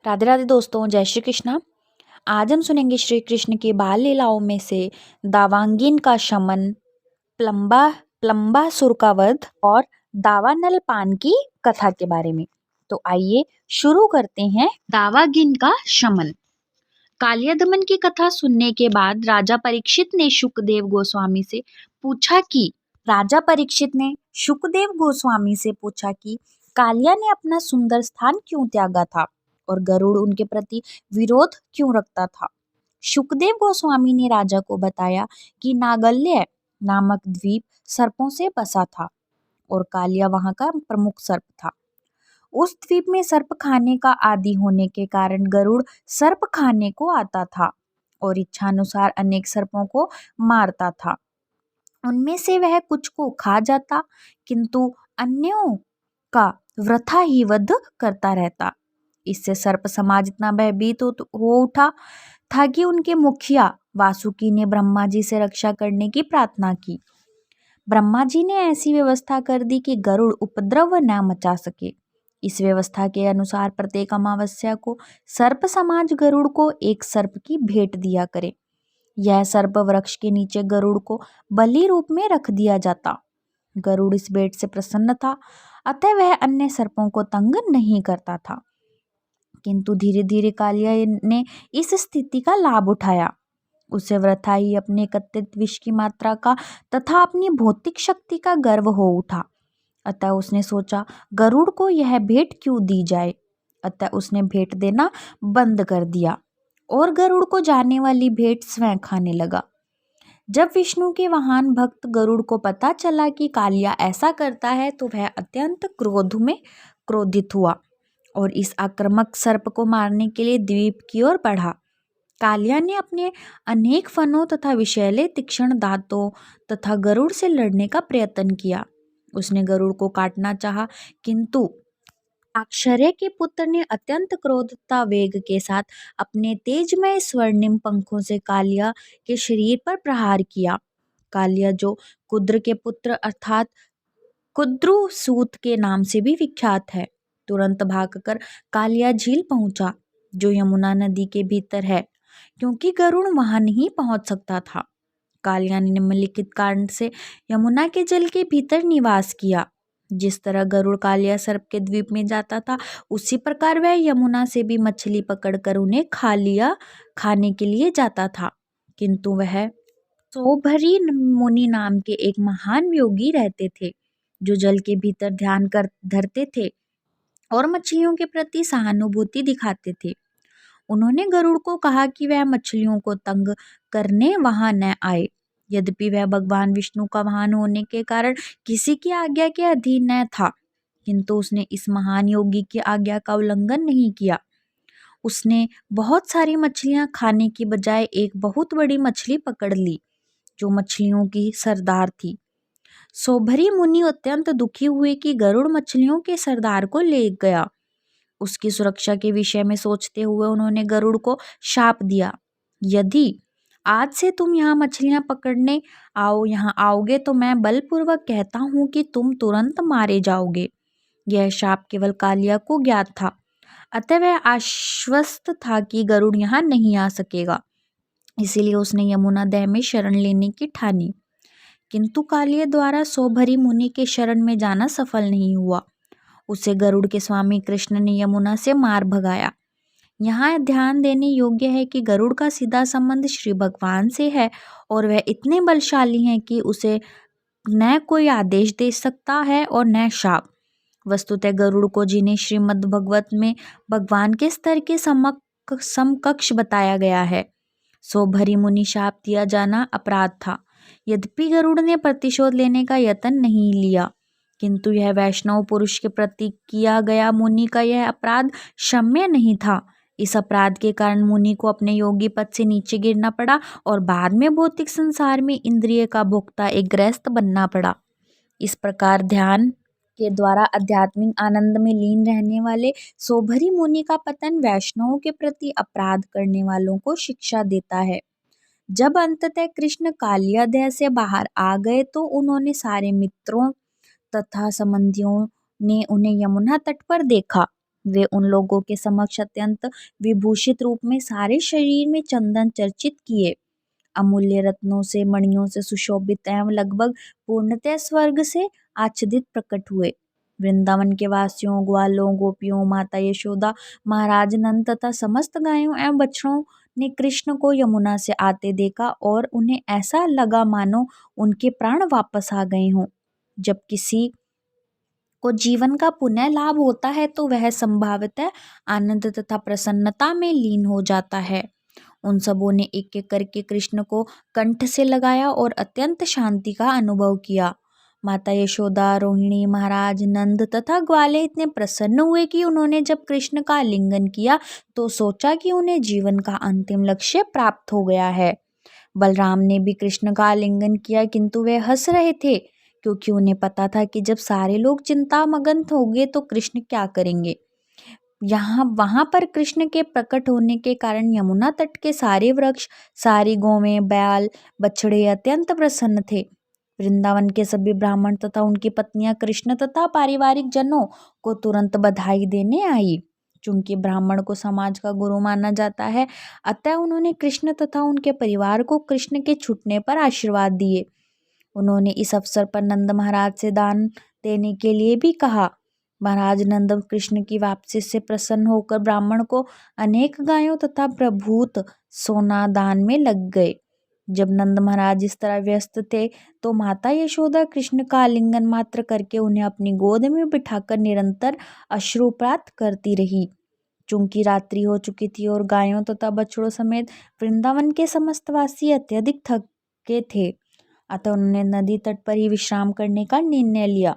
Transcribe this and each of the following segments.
राधे राधे दोस्तों, जय श्री कृष्णा। आज हम सुनेंगे श्री कृष्ण की बाल लीलाओं में से दावांगिन का शमन, प्लम्बा प्लम्बासुर का वध और दावानल पान की कथा के बारे में। तो आइए शुरू करते हैं। दावागिन का शमन। कालिया दमन की कथा सुनने के बाद राजा परीक्षित ने शुकदेव गोस्वामी से पूछा कि कालिया ने अपना सुंदर स्थान क्यों त्यागा था और गरुड़ उनके प्रति विरोध क्यों रखता था। शुकदेव गोस्वामी ने राजा को बताया कि नागल्य नामक द्वीप सर्पों से बसा था और कालिया वहां का प्रमुख सर्प था। उस द्वीप में सर्प खाने का आदि होने के कारण गरुड़ सर्प खाने को आता था और इच्छानुसार अनेक सर्पों को मारता था। उनमें से वह कुछ को खा जाता, किंतु अन्यों का वृथा ही वध करता रहता। इससे सर्प समाज इतना भयभीत हो उठा था कि उनके मुखिया वासुकी ने ब्रह्मा जी से रक्षा करने की प्रार्थना की। ब्रह्मा जी ने ऐसी व्यवस्था कर दी कि गरुड़ उपद्रव न मचा सके। इस व्यवस्था के अनुसार प्रत्येक अमावस्या को सर्प समाज गरुड़ को एक सर्प की भेंट दिया करे। यह सर्प वृक्ष के नीचे गरुड़ को बलि रूप में रख दिया जाता। गरुड़ इस भेंट से प्रसन्न था, अतः वह अन्य सर्पों को तंग नहीं करता था। किंतु धीरे धीरे कालिया ने इस स्थिति का लाभ उठाया। उसे वृथा ही अपने एकत्रित विष की मात्रा का तथा अपनी भौतिक शक्ति का गर्व हो उठा। अतः उसने सोचा, गरुड़ को यह भेंट क्यों दी जाए। अतः उसने भेंट देना बंद कर दिया और गरुड़ को जाने वाली भेंट स्वयं खाने लगा। जब विष्णु के महान भक्त गरुड़ को पता चला कि कालिया ऐसा करता है तो वह अत्यंत क्रोधित हुआ और इस आक्रामक सर्प को मारने के लिए द्वीप की ओर बढ़ा। कालिया ने अपने अनेक फनों तथा विषैले तीक्ष्ण दांतों तथा गरुड़ से लड़ने का प्रयत्न किया। उसने गरुड़ को काटना चाहा, किंतु अक्षर्य के पुत्र ने अत्यंत क्रोध तथा वेग के साथ अपने तेजमय स्वर्णिम पंखों से कालिया के शरीर पर प्रहार किया। कालिया, जो कुद्र के पुत्र अर्थात कुद्रुसूत के नाम से भी विख्यात है, तुरंत भागकर कालिया झील पहुंचा, जो यमुना नदी के भीतर है, क्योंकि गरुड़ वहां नहीं पहुंच सकता था। कालिया ने निम्नलिखित कारण से यमुना के जल के भीतर निवास किया। जिस तरह गरुड़ कालिया सर्प के द्वीप में जाता था, उसी प्रकार वह यमुना से भी मछली पकड़कर उन्हें खाने के लिए जाता था। किंतु वह सौभरी मुनि नाम के एक महान योगी रहते थे, जो जल के भीतर ध्यान कर धरते थे और मछलियों के प्रति सहानुभूति दिखाते थे। उन्होंने गरुड़ को कहा कि वह मछलियों को तंग करने वहां न आए। यद्यपि वह भगवान विष्णु का वाहन होने के कारण किसी की आज्ञा के अधीन न था, किंतु उसने इस महान योगी की आज्ञा का उल्लंघन नहीं किया। उसने बहुत सारी मछलियां खाने की बजाय एक बहुत बड़ी मछली पकड़ ली, जो मछलियों की सरदार थी। सौभरी मुनि अत्यंत दुखी हुए कि गरुड़ मछलियों के सरदार को ले गया। उसकी सुरक्षा के विषय में सोचते हुए उन्होंने गरुड़ को शाप दिया, यदि आज से तुम यहाँ मछलियां पकड़ने यहाँ आओगे तो मैं बलपूर्वक कहता हूँ कि तुम तुरंत मारे जाओगे। यह शाप केवल कालिया को ज्ञात था, अतः वह आश्वस्त था कि गरुड़ यहाँ नहीं आ सकेगा। इसीलिए उसने यमुना दह में शरण लेने की ठानी। किंतु कालिया द्वारा सौभरी मुनि के शरण में जाना सफल नहीं हुआ। उसे गरुड़ के स्वामी कृष्ण ने यमुना से मार भगाया। यहाँ ध्यान देने योग्य है कि गरुड़ का सीधा संबंध श्री भगवान से है और वह इतने बलशाली हैं कि उसे न कोई आदेश दे सकता है और न शाप। वस्तुतः गरुड़ को, जिन्हें श्रीमद् भगवत में भगवान के स्तर के समकक्ष बताया गया है, सौभरी मुनि शाप दिया जाना अपराध था। यद्यपि गरुड़ ने प्रतिशोध लेने का यत्न नहीं लिया, किंतु यह वैष्णव पुरुष के प्रति किया गया मुनि का यह अपराध क्षम्य नहीं था। इस अपराध के कारण मुनि को अपने योगी पद से नीचे गिरना पड़ा और बाद में भौतिक संसार में इंद्रिय का भोक्ता, एक गृहस्थ बनना पड़ा। इस प्रकार ध्यान के द्वारा आध्यात्मिक आनंद में लीन रहने वाले सौभरी मुनि का पतन वैष्णवों के प्रति अपराध करने वालों को शिक्षा देता है। जब अंततः कृष्ण कालियादह से बाहर आ गए तो उन्होंने सारे मित्रों तथा संबंधियों ने उन्हें यमुना तट पर देखा। वे उन लोगों के समक्ष अत्यंत विभूषित रूप में सारे शरीर में चंदन चर्चित किए, अमूल्य रत्नों से मणियों से सुशोभित एवं लगभग पूर्णतः स्वर्ग से आच्छादित प्रकट हुए। वृंदावन के वासियों, ग्वालों, गोपियों, माता यशोदा, महाराज नंद तथा समस्त गायों एवं बछड़ों ने कृष्ण को यमुना से आते देखा और उन्हें ऐसा लगा मानो उनके प्राण वापस आ गए हों। जब किसी को जीवन का पुनः लाभ होता है तो वह संभावतः आनंद तथा प्रसन्नता में लीन हो जाता है। उन सबों ने एक एक करके कृष्ण को कंठ से लगाया और अत्यंत शांति का अनुभव किया। माता यशोदा, रोहिणी, महाराज नंद तथा ग्वाले इतने प्रसन्न हुए कि उन्होंने जब कृष्ण का आलिंगन किया तो सोचा कि उन्हें जीवन का अंतिम लक्ष्य प्राप्त हो गया है। बलराम ने भी कृष्ण का आलिंगन किया, किंतु वे हंस रहे थे क्योंकि उन्हें पता था कि जब सारे लोग चिंता मगन होंगे तो कृष्ण क्या करेंगे। वहां पर कृष्ण के प्रकट होने के कारण यमुना तट के सारे वृक्ष, सारी गौवें, बैल, बछड़े अत्यंत प्रसन्न थे। वृंदावन के सभी ब्राह्मण तथा उनकी पत्नियां कृष्ण तथा पारिवारिक जनों को तुरंत बधाई देने आई। चूंकि ब्राह्मण को समाज का गुरु माना जाता है, अतः उन्होंने कृष्ण तथा उनके परिवार को कृष्ण के छूटने पर आशीर्वाद दिए। उन्होंने इस अवसर पर नंद महाराज से दान देने के लिए भी कहा। महाराज नंद कृष्ण की वापसी से प्रसन्न होकर ब्राह्मण को अनेक गायों तथा प्रभूत सोना दान में लग गए। जब नंद महाराज इस तरह व्यस्त थे तो माता यशोदा कृष्ण का आलिंगन मात्र करके उन्हें अपनी गोद में बिठाकर निरंतर अश्रुपात करती रही। चूंकि रात्रि हो चुकी थी और गायों तथा बछड़ों समेत वृंदावन के समस्त वासी अत्यधिक थके थे, अतः उन्होंने नदी तट पर ही विश्राम करने का निर्णय लिया।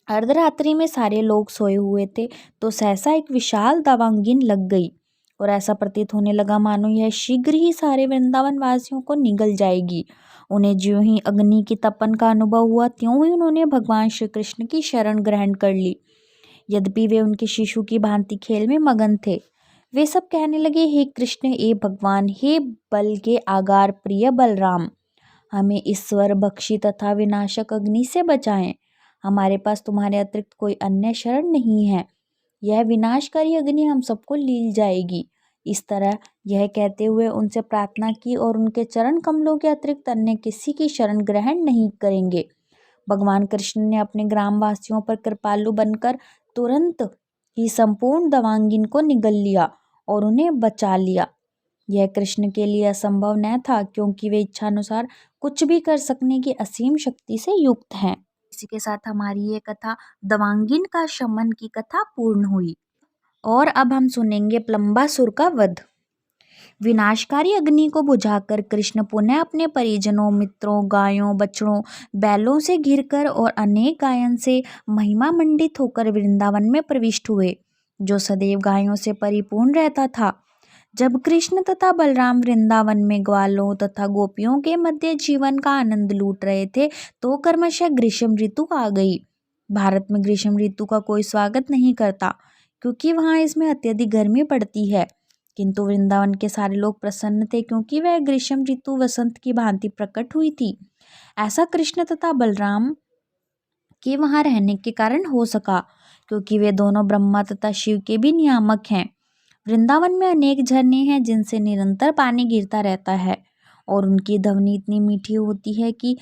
अर्धरात्रि में सारे लोग सोए हुए थे तो सहसा एक विशाल दावांगिन लग गई और ऐसा प्रतीत होने लगा मानो यह शीघ्र ही सारे वृंदावन वासियों को निगल जाएगी। उन्हें ज्यों ही अग्नि की तपन का अनुभव हुआ त्यों ही उन्होंने भगवान श्री कृष्ण की शरण ग्रहण कर ली। यद्यपि वे उनके शिशु की भांति खेल में मगन थे। वे सब कहने लगे, हे कृष्ण, हे भगवान, हे बल के आगार प्रिय बलराम, हमें ईश्वर भक्षी तथा विनाशक अग्नि से बचाएं। हमारे पास तुम्हारे अतिरिक्त कोई अन्य शरण नहीं है। यह विनाशकारी अग्नि हम सबको लील जाएगी। इस तरह यह कहते हुए उनसे प्रार्थना की और उनके चरण कमलों के अतिरिक्त अन्य किसी की शरण ग्रहण नहीं करेंगे। भगवान कृष्ण ने अपने ग्रामवासियों पर कृपालु बनकर तुरंत ही संपूर्ण दावांगिन को निगल लिया और उन्हें बचा लिया। यह कृष्ण के लिए असंभव न था क्योंकि वे इच्छानुसार कुछ भी कर सकने की असीम शक्ति से युक्त हैं। इसी के साथ हमारी ये कथा दावांगिन का शमन की कथा पूर्ण हुई। और अब हम सुनेंगे प्लम्बासुर का वध। विनाशकारी अग्नि को बुझाकर कृष्ण पुनः अपने परिजनों, मित्रों, गायों, बछड़ों, बैलों से घिरकर और अनेक गायन से महिमा मंडित होकर वृंदावन में प्रविष्ट हुए, जो सदैव गायों से परिपूर्ण रहता था। जब कृष्ण तथा बलराम वृंदावन में ग्वालों तथा गोपियों के मध्य जीवन का आनंद लूट रहे थे तो क्रमशः ग्रीष्म ऋतु आ गई। भारत में ग्रीष्म ऋतु का कोई स्वागत नहीं करता क्योंकि वहाँ इसमें अत्यधिक गर्मी पड़ती है, किंतु वृंदावन के सारे लोग प्रसन्न थे क्योंकि वह ग्रीष्म ऋतु वसंत की भांति प्रकट हुई थी। ऐसा कृष्ण तथा बलराम के वहाँ रहने के कारण हो सका क्योंकि वे दोनों ब्रह्मा तथा शिव के भी नियामक हैं। वृंदावन में अनेक झरने हैं जिनसे निरंतर पानी गिरता रहता है और उनकी ध्वनि इतनी मीठी होती है कि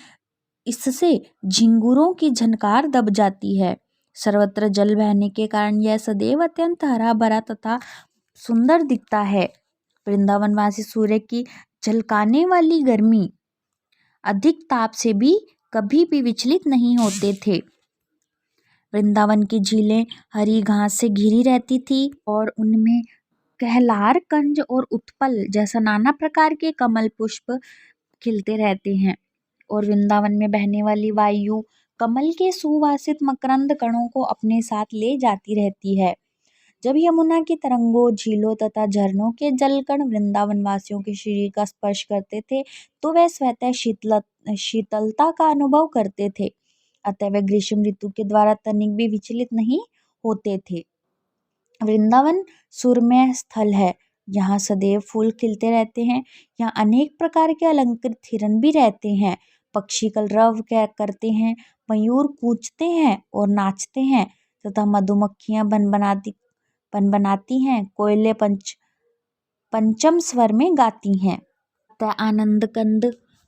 इससे झिंगुरों की झनकार दब जाती है। सर्वत्र जल बहने के कारण यह सदैव अत्यंत हरा भरा तथा सुंदर दिखता है। वृंदावनवासी सूर्य की झलकाने वाली गर्मी अधिक ताप से भी कभी भी विचलित नहीं होते थे। वृंदावन की झीलें हरी घास से घिरी रहती थी और उनमें कहलार, कंज और उत्पल जैसा नाना प्रकार के कमल पुष्प खिलते रहते हैं और वृंदावन में बहने वाली वायु कमल के सुवासित मकरंद कणों को अपने साथ ले जाती रहती है। जब यमुना की तरंगों, झीलों तथा झरनों के जलकण वृंदावन वासियों के शरीर का स्पर्श करते थे तो वह स्वतः शीतलता का अनुभव करते थे, अतः वे ग्रीष्म ऋतु के द्वारा तनिक भी विचलित नहीं होते थे। वृंदावन सुरम्य स्थल है, यहाँ सदैव फूल खिलते रहते हैं। यहाँ अनेक प्रकार के अलंकृत हिरन भी रहते हैं, पक्षी कलरव करते हैं, मयूर कूजते हैं और नाचते हैं तथा मधुमक्खियाँ भनभनाती बनाती हैं, कोयले पंचम स्वर में गाती हैं। आनंद कंद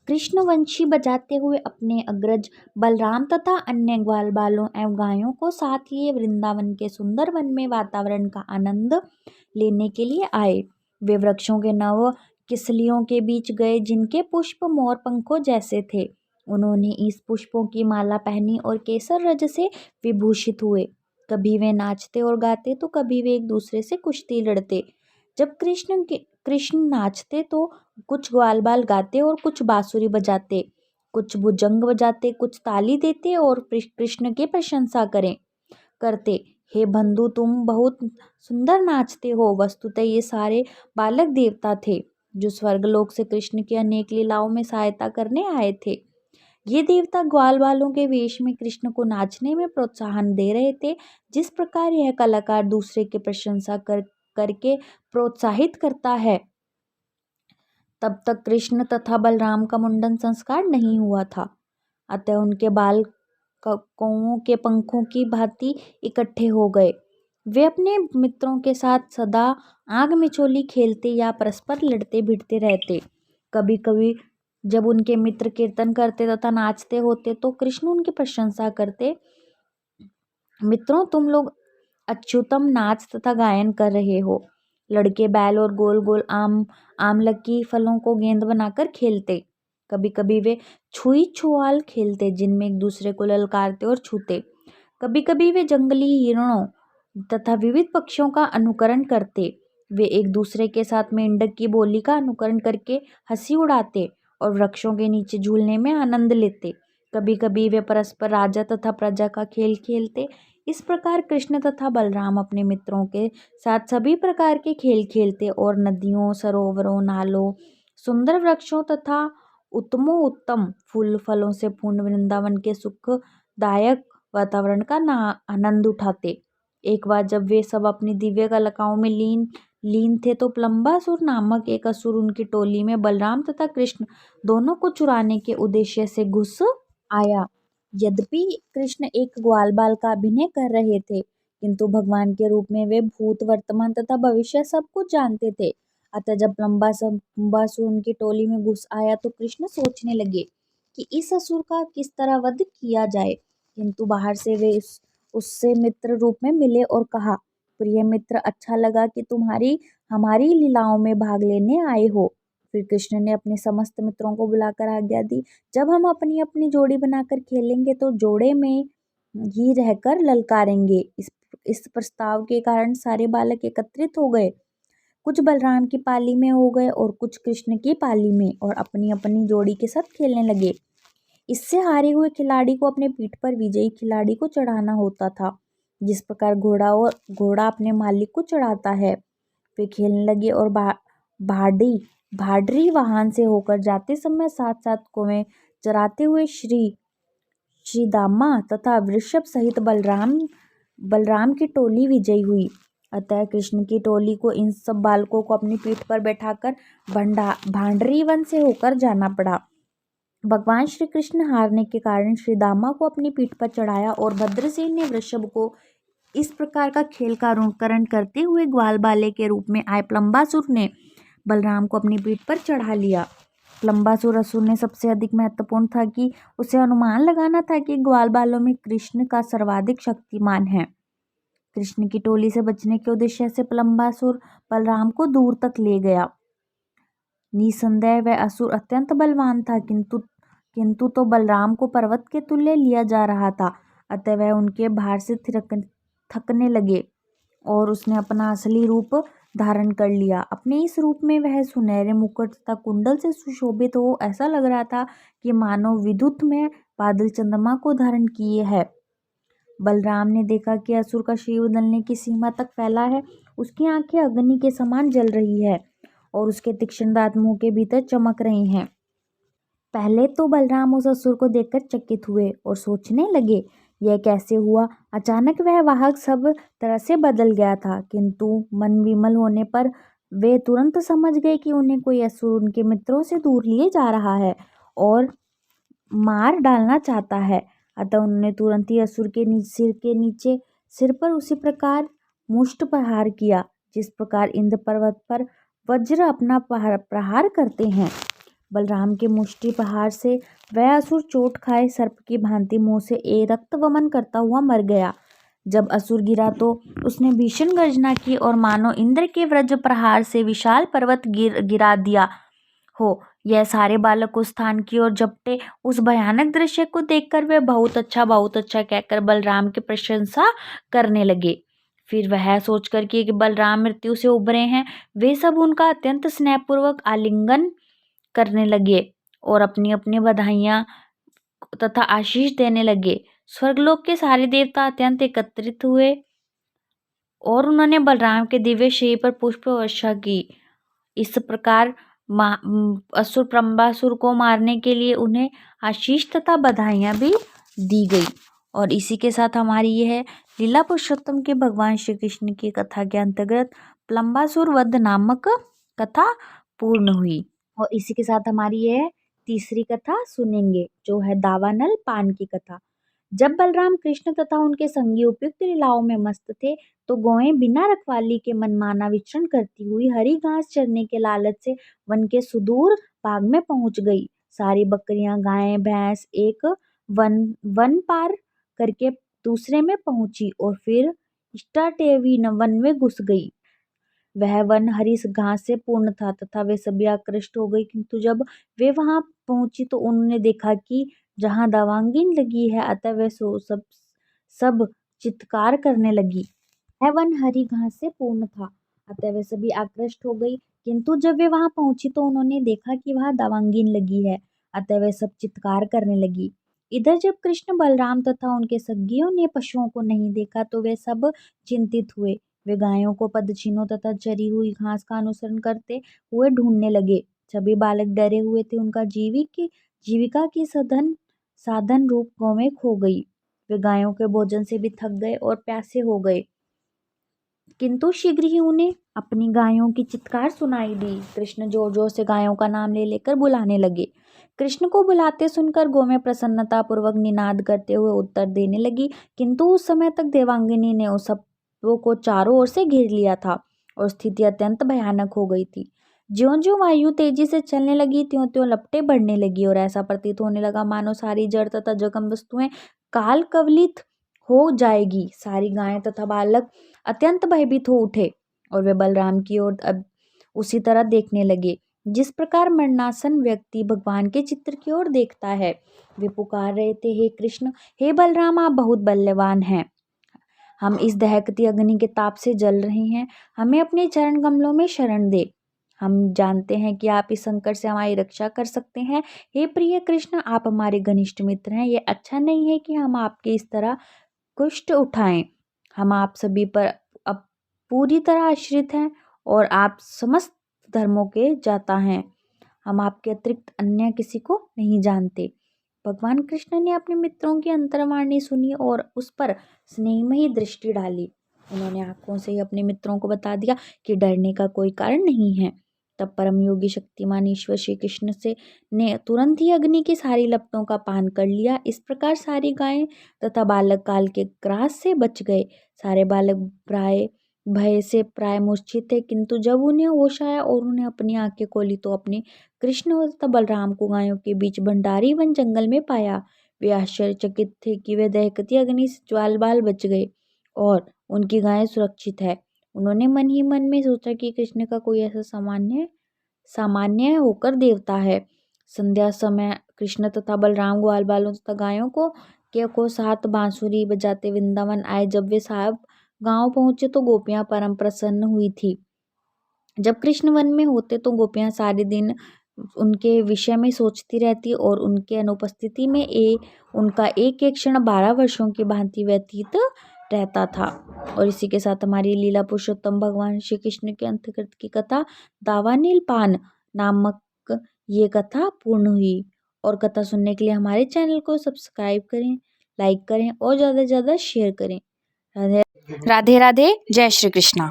कृष्ण वंशी बजाते हुए अपने अग्रज बलराम तथा अन्य ग्वाल बालों एवं गायों को साथ लिए वृंदावन के सुंदर वन में वातावरण का आनंद लेने के लिए आए। वे वृक्षों के नव किसलियों के बीच गए जिनके पुष्प मोर पंखों जैसे थे। उन्होंने इस पुष्पों की माला पहनी और केसर रज से विभूषित हुए। कभी वे नाचते और गाते तो कभी वे एक दूसरे से कुश्ती लड़ते। जब कृष्ण नाचते तो कुछ ग्वाल बाल गाते और कुछ बांसुरी बजाते, कुछ भुजंग बजाते, कुछ ताली देते और कृष्ण की प्रशंसा करते। हे बंधु, तुम बहुत सुंदर नाचते हो। वस्तुतः ये सारे बालक देवता थे जो स्वर्गलोक से कृष्ण की अनेक लीलाओं में सहायता करने आए थे। ये देवता ग्वाल बालों के वेश में कृष्ण को नाचने में प्रोत्साहन दे रहे थे, जिस प्रकार यह कलाकार दूसरे की प्रशंसा करके प्रोत्साहित करता है। तब तक कृष्ण तथा बलराम का मुंडन संस्कार नहीं हुआ था, अतः उनके बाल कौओं के पंखों की भांति इकट्ठे हो गए। वे अपने मित्रों के साथ सदा आग मिचोली खेलते या परस्पर लड़ते भिड़ते रहते। कभी कभी जब उनके मित्र कीर्तन करते तथा नाचते होते तो कृष्ण उनकी प्रशंसा करते। मित्रों, तुम लोग अच्युतम नाच तथा गायन कर रहे हो। लड़के बैल और गोल गोल आमलकी फलों को गेंद बनाकर खेलते। कभी कभी वे छुई छुआल खेलते, जिनमें एक दूसरे को ललकारते और छूते। कभी कभी वे जंगली हिरणों तथा विविध पक्षियों का अनुकरण करते। वे एक दूसरे के साथ मेंढक की बोली का अनुकरण करके हंसी उड़ाते और वृक्षों के नीचे झूलने में आनंद लेते। कभी कभी वे परस्पर राजा तथा प्रजा का खेल खेलते। इस प्रकार कृष्ण तथा बलराम अपने मित्रों के साथ सभी प्रकार के खेल खेलते और नदियों, सरोवरों, नालों, सुंदर वृक्षों तथा उत्तमोत्तम फूल फलों से पूर्ण वृंदावन के सुखदायक वातावरण का आनंद उठाते। एक बार जब वे सब अपनी दिव्य कलाओं में लीन थे तो प्लम्बासुर नामक एक असुर उनकी टोली में बलराम तथा कृष्ण दोनों को चुराने के उद्देश्य से घुस आया। यद्यपि कृष्ण एक ग्वाल बाल का अभिनय कर रहे थे, किंतु भगवान के रूप में वे भूत, वर्तमान तथा भविष्य सब कुछ जानते थे। अतः जब लंबासुर उनकी टोली में घुस आया तो कृष्ण सोचने लगे कि इस असुर का किस तरह वध किया जाए। किंतु बाहर से वे उससे मित्र रूप में मिले और कहा, प्रिय मित्र, अच्छा लगा कि तुम्हारी हमारी लीलाओं में भाग लेने आए हो। फिर कृष्ण ने अपने समस्त मित्रों को बुलाकर आज्ञा दी, जब हम अपनी अपनी जोड़ी बनाकर खेलेंगे तो जोड़े में ही रहकर ललकारेंगे। इस प्रस्ताव के कारण सारे बालक एकत्रित हो गए। कुछ बलराम की पाली में हो गए और कुछ कृष्ण की पाली में, और अपनी अपनी जोड़ी के साथ खेलने लगे। इससे हारे हुए खिलाड़ी को अपने पीठ पर विजयी खिलाड़ी को चढ़ाना होता था, जिस प्रकार घोड़ा अपने मालिक को चढ़ाता है। वे खेलने लगे और भाड्री वाहन से होकर जाते समय साथ साथ कुएं चराते हुए श्री दामा तथा वृषभ सहित बलराम की टोली विजयी हुई। अतः कृष्ण की टोली को इन सब बालकों को अपनी पीठ पर बैठाकर भांडरी वन से होकर जाना पड़ा। भगवान श्री कृष्ण हारने के कारण श्री दामा को अपनी पीठ पर चढ़ाया और भद्रसेन ने वृषभ को इस प्रकार का खेल का अनुकरण करते हुए ग्वाल बाले के रूप में आए प्लम्बासुर ने बलराम को अपनी पीठ पर चढ़ा लिया। प्लम्बासुर असुर ने सबसे अधिक महत्वपूर्ण था कि उसे अनुमान लगाना था कि ग्वाल बालों में कृष्ण का सर्वाधिक शक्तिमान है। कृष्ण की टोली से बचने के उद्देश्य से प्लम्बासुर बलराम को दूर तक ले गया। निसंदेह वह असुर अत्यंत बलवान था, किंतु तो बलराम को पर्वत के तुल्य लिया जा रहा था। अतः वह उनके भार से थकने लगे और उसने अपना असली रूप धारण कर लिया। अपने इस रूप में वह सुनहरे मुकुट तथा कुंडल से सुशोभित हो ऐसा लग रहा था कि मानो विद्युत में बादल चंद्रमा को धारण किए है। बलराम ने देखा कि असुर का शरीर उदलने की सीमा तक फैला है। उसकी आंखें अग्नि के समान जल रही है और उसके तीक्ष्ण दांत मुंह के भीतर चमक रहे हैं। पहले तो बलराम उस असुर को देखकर चकित हुए और सोचने लगे, यह कैसे हुआ। अचानक वह वाहक सब तरह से बदल गया था, किंतु मन विमल होने पर वे तुरंत समझ गए कि उन्हें कोई असुर उनके मित्रों से दूर लिए जा रहा है और मार डालना चाहता है। अतः उन्होंने तुरंत ही असुर के सिर पर उसी प्रकार मुष्ट प्रहार किया, जिस प्रकार इंद्र पर्वत पर वज्र अपना प्रहार करते हैं। बलराम के मुष्टि प्रहार से वह असुर चोट खाए सर्प की भांति मुंह से रक्त वमन करता हुआ मर गया। जब असुर गिरा तो उसने भीषण गर्जना की और मानो इंद्र के वज्र प्रहार से विशाल पर्वत गिरा दिया हो। यह सारे बालक उस स्थान की ओर झपटे। उस भयानक दृश्य को देखकर वे बहुत अच्छा कहकर बलराम की प्रशंसा करने लगे। फिर वह सोचकर कि बलराम मृत्यु से उबरे हैं, वे सब उनका अत्यंत स्नेहपूर्वक आलिंगन करने लगे और अपनी अपनी बधाइयां तथा आशीष देने लगे। स्वर्गलोक के सारे देवता अत्यंत एकत्रित हुए और उन्होंने बलराम के दिव्य शरीर पर पुष्प वर्षा की। इस प्रकार असुर प्रम्बासुर को मारने के लिए उन्हें आशीष तथा बधाइयां भी दी गई। और इसी के साथ हमारी यह लीला पुरुषोत्तम के भगवान श्री कृष्ण की कथा के अंतर्गत प्लम्बासुर वध नामक कथा पूर्ण हुई। और इसी के साथ हमारी यह तीसरी कथा सुनेंगे, जो है दावानल पान की कथा। जब बलराम कृष्ण तथा उनके संगी उपयुक्त लीलाओं में मस्त थे, तो गौएं बिना रखवाली के मनमाना विचरण करती हुई हरी घास चरने के लालच से वन के सुदूर भाग में पहुंच गई। सारी बकरियां, गायें, भैंस एक वन पार करके दूसरे में पहुंची और फिर इष्टाटेवी वन में घुस गई। वह वन हरी घास से पूर्ण था तथा वे सभी आकृष्ट हो गई, किंतु जब वे वहां पहुंची तो उन्होंने देखा कि जहां दावांगिन लगी है, अतः वे सब चित्कार करने लगी। वह वन हरी घास से पूर्ण था, अतः वे सभी आकृष्ट हो गई, किंतु जब वे वहां पहुंची तो उन्होंने देखा कि वहां दावांगिन लगी है, अतः वे सब चित्कार करने लगी। इधर जब कृष्ण, बलराम तथा उनके सखियों ने पशुओं को नहीं देखा तो वे सब चिंतित हुए। वे गायों को पदचिन्हों तथा चरी हुई घास का अनुसरण करते हुए ढूंढने लगे। सभी बालक डरे हुए थे, उनका जीविका की साधन रूप गौवें खो गई। वे गायों के भोजन से भी थक गए और प्यासे हो गए, किंतु शीघ्र ही उन्हें अपनी गायों की चित्कार सुनाई दी। कृष्ण जोर जोर से गायों का नाम ले लेकर बुलाने लगे। कृष्ण को बुलाते सुनकर गौवें प्रसन्नता पूर्वक निनाद करते हुए उत्तर देने लगी, किंतु उस समय तक देवांगिनी ने उस सबों को चारों ओर से घेर लिया था और स्थिति अत्यंत भयानक हो गई थी। ज्यों ज्यों वायु तेजी से चलने लगी, त्यों त्यों लपटें बढ़ने लगी और ऐसा प्रतीत होने लगा मानो सारी जड़ तथा जगम वस्तुएं काल कवलित हो जाएगी। सारी गायें तथा बालक अत्यंत भयभीत हो उठे और वे बलराम की ओर अब उसी तरह देखने लगे जिस प्रकार मरणासन व्यक्ति भगवान के चित्र की ओर देखता है। वे पुकार रहे थे, हे कृष्ण, हे बलराम, आप बहुत बलवान हैं। हम इस दहकती अग्नि के ताप से जल रहे हैं, हमें अपने चरण कमलों में शरण दे। हम जानते हैं कि आप इस संकट से हमारी रक्षा कर सकते हैं। हे प्रिय कृष्ण, आप हमारे घनिष्ठ मित्र हैं। ये अच्छा नहीं है कि हम आपके इस तरह कुष्ठ उठाएं। हम आप सभी पर अब पूरी तरह आश्रित हैं और आप समस्त धर्मों के जाता हैं। हम आपके अतिरिक्त अन्य किसी को नहीं जानते। भगवान कृष्ण ने अपने मित्रों की अंतर्वाणी सुनी और उस पर स्नेहमयी दृष्टि डाली। उन्होंने आंखों से ही अपने मित्रों को बता दिया कि डरने का कोई कारण नहीं है। तब परम योगी शक्तिमान ईश्वर श्री कृष्ण से ने तुरंत ही अग्नि की सारी लपटों का पान कर लिया। इस प्रकार सारी गायें तथा बालक काल के ग्रास से बच गए। सारे बालक भय से प्राय मूर्छित थे, किंतु जब उन्हें होश आया और उन्हें अपनी आंखें खोली तो अपने कृष्ण और तथा बलराम को गायों के बीच भंडारी वन जंगल में पाया। वे आश्चर्यचकित थे कि वे दहकती अग्नि से ज्वाल बाल बच गए और उनकी गायें सुरक्षित है। उन्होंने मन ही मन में सोचा कि कृष्ण का कोई ऐसा सामान्य होकर देवता है। संध्या समय कृष्ण तथा बलराम ग्वाल बालों तथा गायों को साथ बांसुरी बजाते वृंदावन आए। जब वे साहब गांव पहुंचे तो गोपियां परम प्रसन्न हुई थी। जब कृष्ण वन में होते तो गोपियां सारे दिन उनके विषय में सोचती रहती और उनके अनुपस्थिति में उनका एक एक क्षण 12 वर्षों की भांति व्यतीत रहता था। और इसी के साथ हमारी लीला पुरुषोत्तम भगवान श्री कृष्ण के अंतर्गत की कथा दावानल पान नामक ये कथा पूर्ण हुई। और कथा सुनने के लिए हमारे चैनल को सब्सक्राइब करें, लाइक करें और ज़्यादा से ज़्यादा शेयर करें। राधे राधे, जय श्री कृष्णा।